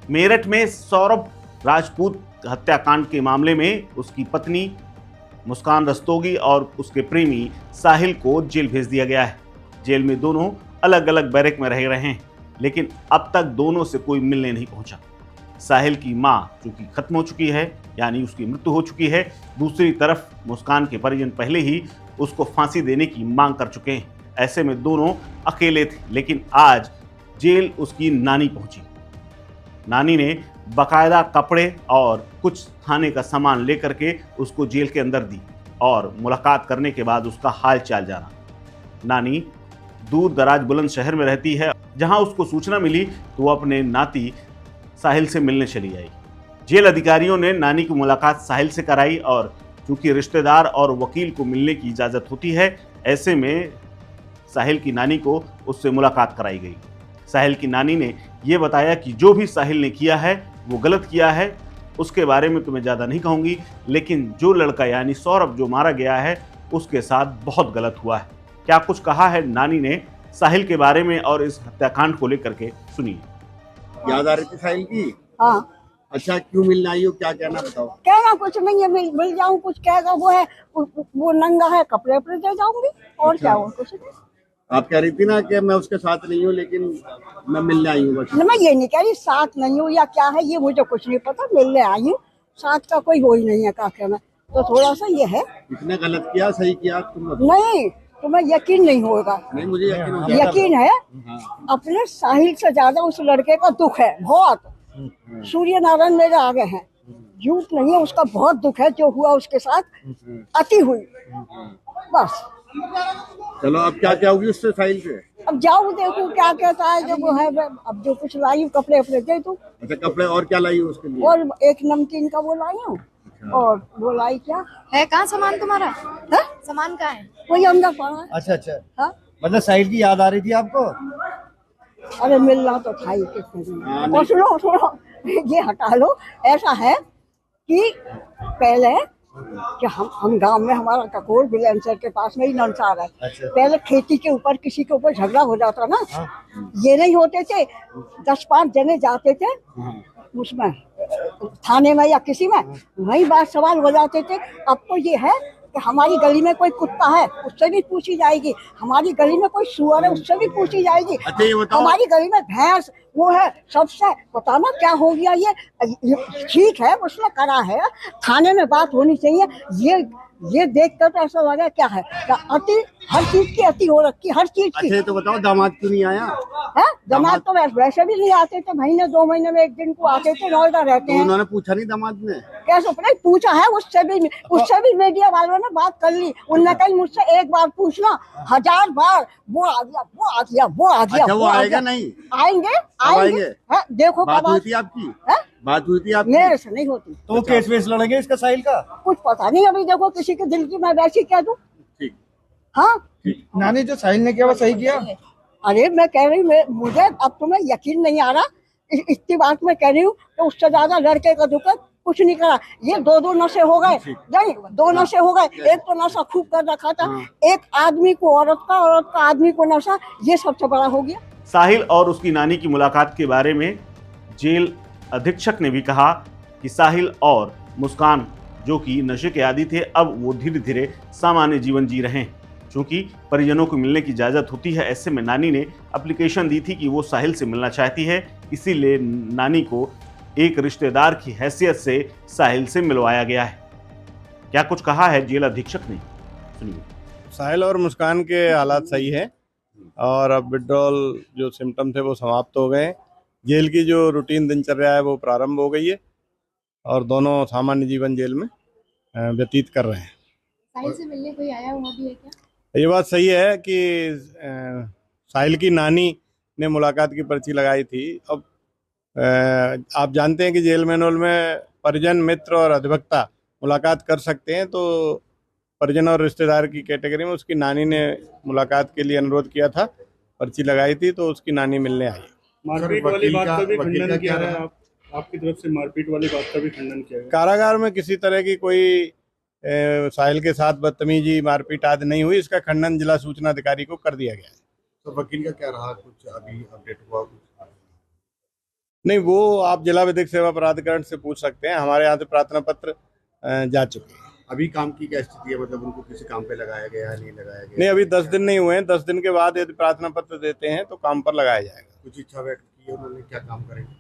मेरठ में सौरभ राजपूत हत्याकांड के मामले में उसकी पत्नी मुस्कान रस्तोगी और उसके प्रेमी साहिल को जेल भेज दिया गया है। जेल में दोनों अलग अलग बैरक में रह रहे हैं, लेकिन अब तक दोनों से कोई मिलने नहीं पहुंचा। साहिल की मां चूंकि खत्म हो चुकी है, यानी उसकी मृत्यु हो चुकी है, दूसरी तरफ मुस्कान के परिजन पहले ही उसको फांसी देने की मांग कर चुके हैं। ऐसे में दोनों अकेले थे, लेकिन आज जेल उसकी नानी पहुंची। नानी ने बकायदा कपड़े और कुछ खाने का सामान लेकर के उसको जेल के अंदर दी और मुलाकात करने के बाद उसका हाल चाल जाना। नानी दूर दराज बुलंदशहर में रहती है। जहां उसको सूचना मिली तो वो अपने नाती साहिल से मिलने चली आई। जेल अधिकारियों ने नानी की मुलाकात साहिल से कराई और चूंकि रिश्तेदार और वकील को मिलने की इजाज़त होती है, ऐसे में साहिल की नानी को उससे मुलाकात कराई गई। साहिल की नानी ने यह बताया कि जो भी साहिल ने किया है वो गलत किया है। उसके बारे में तो मैं ज़्यादा नहीं कहूँगी, लेकिन जो लड़का यानी सौरभ जो मारा गया है उसके साथ बहुत गलत हुआ है। क्या कुछ कहा है नानी ने साहिल के बारे में और इस हत्याकांड को लेकर के, सुनिए। याद आ रही थी साहिल की? हाँ। अच्छा, क्यों मिलने आई हो, क्या कहना बताओ? कहना कुछ नहीं है, मिल जाऊं, कुछ कहेगा वो है, वो नंगा है, कपड़े वपड़े दे जाऊंगी और अच्छा। क्या हो, कुछ नहीं। आप कह रही थी ना कि मैं उसके साथ नहीं हूँ, लेकिन मैं मिलने आई हूँ बस। मैं ये नहीं कह रही साथ नहीं हूँ या क्या है, ये मुझे कुछ नहीं पता, मिलने आई हूँ। साथ का कोई हो ही नहीं है काके में, तो थोड़ा सा ये है। इसने गलत किया सही किया तुम बताओ। नहीं, तुम्हें यकीन नहीं होगा। नहीं, मुझे यकीन हो जाता। यकीन है। हाँ। अपने साहिल से ज्यादा उस लड़के का दुख है बहुत। सूर्य नारायण मेरे आगे हैं, झूठ नहीं है, उसका बहुत दुख है जो हुआ उसके साथ, अति हुई बस। चलो, अब क्या क्या होगी उससे साहिल से? अब जाऊँ देखूं क्या कहता है, जब वो है अब जो कुछ लाई हूँ कपड़े वपड़े दे दूं। अच्छा, कपड़े और क्या लाई हो उसके लिए? और एक नमकीन का वो लाई हूँ। और वो लाई क्या है, कहाँ सामान तुम्हारा है? सामान कहाँ है? वही अंदर पड़ा है। अच्छा अच्छा, हाँ? मतलब साहिल की याद आ रही थी आपको? अरे मिलना तो था ही कितने दिन। हाँ, और सुनो सुनो, ये हटा लो। ऐसा है कि पहले कि हम गांव में, हमारा ककोर बिलेंसर के पास में ही नलसार है। अच्छा। पहले खेती के ऊपर किसी के ऊपर झगड़ा हो जाता ना, ये नहीं होते थे, 10-5 जने जाते थे उसमें थाने में या किसी में, वही बात सवाल हो जाते थे। अब तो ये है कि हमारी गली में कोई कुत्ता है उससे भी पूछी जाएगी, हमारी गली में कोई सुअर है उससे भी पूछी जाएगी, अच्छा, ये बताओ। हमारी गली में भैंस वो है, सबसे बताना क्या हो गया। ये ठीक है, उसने करा है, थाने में बात होनी चाहिए। ये देखकर तो ऐसा लगा क्या है, अति, हर चीज की अति हो रखी, हर चीज की। अच्छा, तो बताओ दामाद क्यों नहीं आया? है दामाद तो वैसे भी नहीं आते थे, महीने 2 महीने में एक दिन को आते थे, नोएडा रहते तो हैं। उन्होंने पूछा नहीं दामाद ने? कैसे नहीं पूछा है, उससे भी मीडिया वालों ने बात कर ली। उनने कही मुझसे एक बार पूछना, 1000 बार वो आ गया, वो आ गया, वो आ गया। अच्छा, वो आएगा नहीं? आएंगे। है, देखो बात हुई थी आपकी? है? बात हुई थी आपकी? मेरे से नहीं होती। तो वो केस वेस लड़ेंगे इसका साहिल का? कुछ पता नहीं, अभी देखो किसी के दिल की मैं वैसी कह दूं। ठीक। हाँ, नानी, जो साहिल ने किया वो सही किया? अरे मैं कह रही, मुझे अब तुम्हें यकीन नहीं आ रहा, इतनी बात मैं कह रही हूँ तो उससे ज्यादा लड़के का दुख है, कुछ नहीं करा। ये 2 नशे हो गए, नहीं 2 नशे हो गए। एक तो नशा खूब कर रखा था, एक आदमी को औरत का, औरत का आदमी को नशा, ये सबसे बड़ा हो गया। साहिल और उसकी नानी की मुलाकात के बारे में जेल अधीक्षक ने भी कहा कि साहिल और मुस्कान जो कि नशे के आदी थे, अब वो धीरे धीरे सामान्य जीवन जी रहे हैं। चूंकि परिजनों को मिलने की इजाज़त होती है, ऐसे में नानी ने एप्लीकेशन दी थी कि वो साहिल से मिलना चाहती है, इसीलिए नानी को एक रिश्तेदार की हैसियत से साहिल से मिलवाया गया है। क्या कुछ कहा है जेल अधीक्षक ने, सुनिए। साहिल और मुस्कान के हालात सही है और अब विड्रॉल जो सिम्टम थे वो समाप्त हो गए। जेल की जो रूटीन दिनचर्या है वो प्रारंभ हो गई है और दोनों सामान्य जीवन जेल में व्यतीत कर रहे हैं। साहिल से मिलने कोई आया हुआ भी है क्या? ये बात सही है कि साहिल की नानी ने मुलाकात की पर्ची लगाई थी। अब आप जानते हैं कि जेल मैनुअल में परिजन, मित्र और अधिवक्ता मुलाकात कर सकते हैं, तो परिजन और रिश्तेदार की कैटेगरी में उसकी नानी ने मुलाकात के लिए अनुरोध किया था, पर्ची लगाई थी, तो उसकी नानी मिलने आई। मारपीट वाली बात का भी खंडन किया है, आपकी तरफ से मारपीट वाली बात का भी खंडन किया है। कारागार में किसी तरह की कोई साहिल के साथ बदतमीजी, मारपीट आदि नहीं हुई, इसका खंडन जिला सूचना अधिकारी को कर दिया गया है। तो वकील का क्या रहा, कुछ अभी अपडेट हुआ? कुछ नहीं, वो आप जिला विधिक सेवा प्राधिकरण से पूछ सकते हैं। हमारे यहाँ से प्रार्थना पत्र जा चुके हैं। अभी काम की क्या स्थिति है, मतलब उनको किसी काम पे लगाया गया है, नहीं लगाया गया? नहीं, अभी 10 दिन नहीं हुए हैं। 10 दिन के बाद यदि प्रार्थना पत्र देते हैं तो काम पर लगाया जाएगा। कुछ इच्छा व्यक्त की है उन्होंने, क्या काम करेंगे?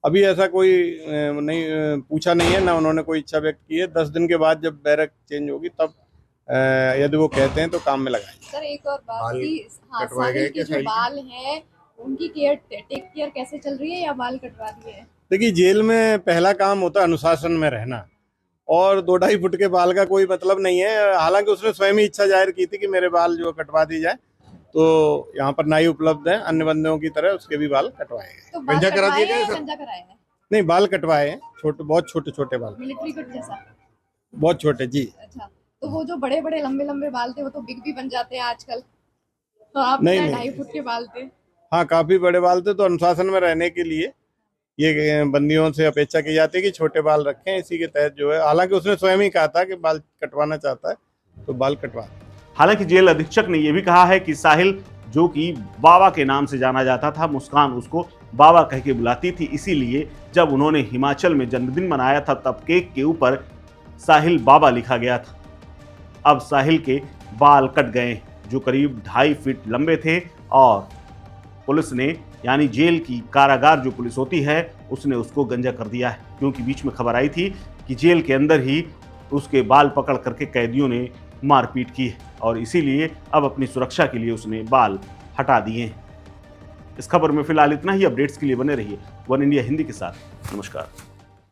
अभी ऐसा कोई नहीं पूछा नहीं है, ना उन्होंने कोई इच्छा व्यक्त की है। 10 दिन के बाद जब बैरक चेंज होगी तब यदि वो कहते हैं तो काम में लगाएंगे। सर एक और बात बाल की, हाँ, कटवाए गए साहिल के क्या जो साहिल के? बाल हैं उनकी टेक केयर कैसे चल रही है या बाल कटवा दिए हैं? देखिए, जेल में पहला काम होता है अनुशासन में रहना, और 2-2.5 फुट के बाल का कोई मतलब नहीं है। हालांकि उसने स्वयं ही इच्छा जाहिर की थी कि मेरे बाल जो कटवा दी जाए, तो यहाँ पर नाई उपलब्ध है, अन्य बंदियों की तरह उसके भी बाल कटवाए गए। तो बाल गंजा करा कटवाए दिया हैं गया या सर? गंजा कराए हैं? नहीं, बाल कटवाए हैं, बहुत छोटे छोटे बाल, मिलिट्री कट जैसा? बहुत छोटे जी। अच्छा, तो वो जो बड़े बड़े लंबे लंबे बाल थे वो तो बिग भी बन जाते हैं आजकल, तो आप नहीं, 2.5 फुट के बाल थे। हाँ, काफी बड़े बाल थे, तो अनुशासन में रहने के लिए ये बंदियों से अपेक्षा की जाती है कि छोटे बाल रखें। इसी के तहत जो है, हालांकि उसने स्वयं ही कहा था कि बाल कटवाना चाहता है तो बाल कटवा। हालांकि जेल अधीक्षक ने यह भी कहा है कि साहिल, जो कि बाबा के नाम से जाना जाता था, मुस्कान उसको बाबा कह के बुलाती थी, इसीलिए जब उन्होंने हिमाचल में जन्मदिन मनाया था तब केक के ऊपर साहिल बाबा लिखा गया था। अब साहिल के बाल कट गए जो करीब 2.5 फीट लंबे थे, और पुलिस ने, यानी जेल की कारागार जो पुलिस होती है, उसने उसको गंजा कर दिया है, क्योंकि बीच में खबर आई थी कि जेल के अंदर ही उसके बाल पकड़ करके कैदियों ने मारपीट की है, और इसीलिए अब अपनी सुरक्षा के लिए उसने बाल हटा दिए हैं। इस खबर में फिलहाल इतना ही। अपडेट्स के लिए बने रहिए वन इंडिया हिंदी के साथ। नमस्कार।